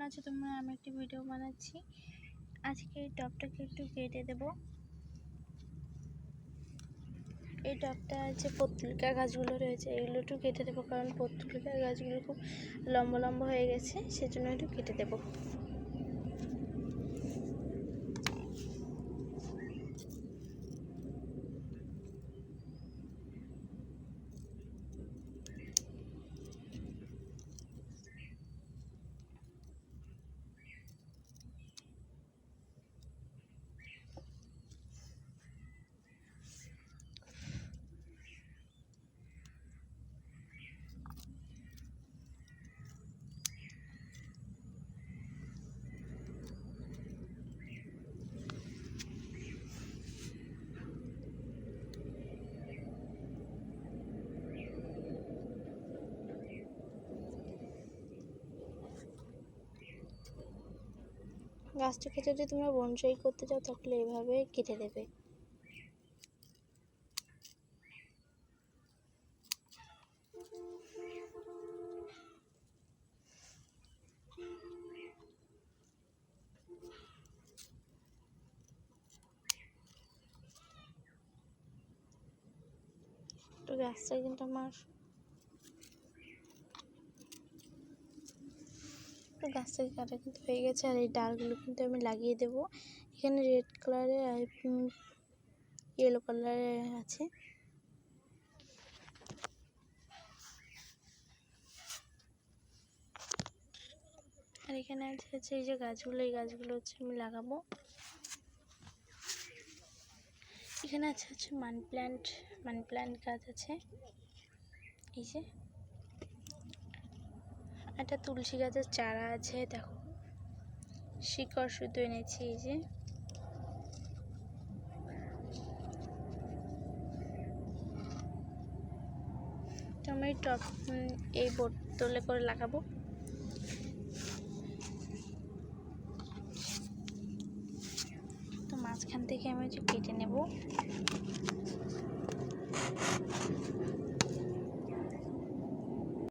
আছো তোমরা? আমি একটি ভিডিও বানাচ্ছি। আজকে এই টবটাকে একটু কেটে দেব। এই টবটা যে পত্রিকা গাছগুলো রয়েছে এগুলো একটু কেটে দেবো, কারণ পত্রিকা গাছগুলো খুব লম্বা লম্বা হয়ে গেছে, সেজন্য একটু কেটে দেবো। গাছটাকে যদি তোমরা বনসাই করতে চাও তাহলে এভাবে কেটে দেবে। তো গাছটা কিন্তু আমার গাছটাকে কাটা কিন্তু হয়ে গেছে, আর এই ডালগুলো কিন্তু আমি লাগিয়ে দেবো। এখানে রেড কালারের আর ইয়েলো কালারের আছে। আর এখানে আছে এই যে গাছগুলো, এই গাছগুলো হচ্ছে আমি লাগাবো। এখানে আছে মানি প্ল্যান্ট গাছ আছে। এই যে একটা তুলসী গাছের চারা আছে, দেখো শিকড় শুধু এনেছি। এই যে আমি টব এই বোতলে করে লাগাবো। তো মাঝখান থেকে আমি কেটে নেব।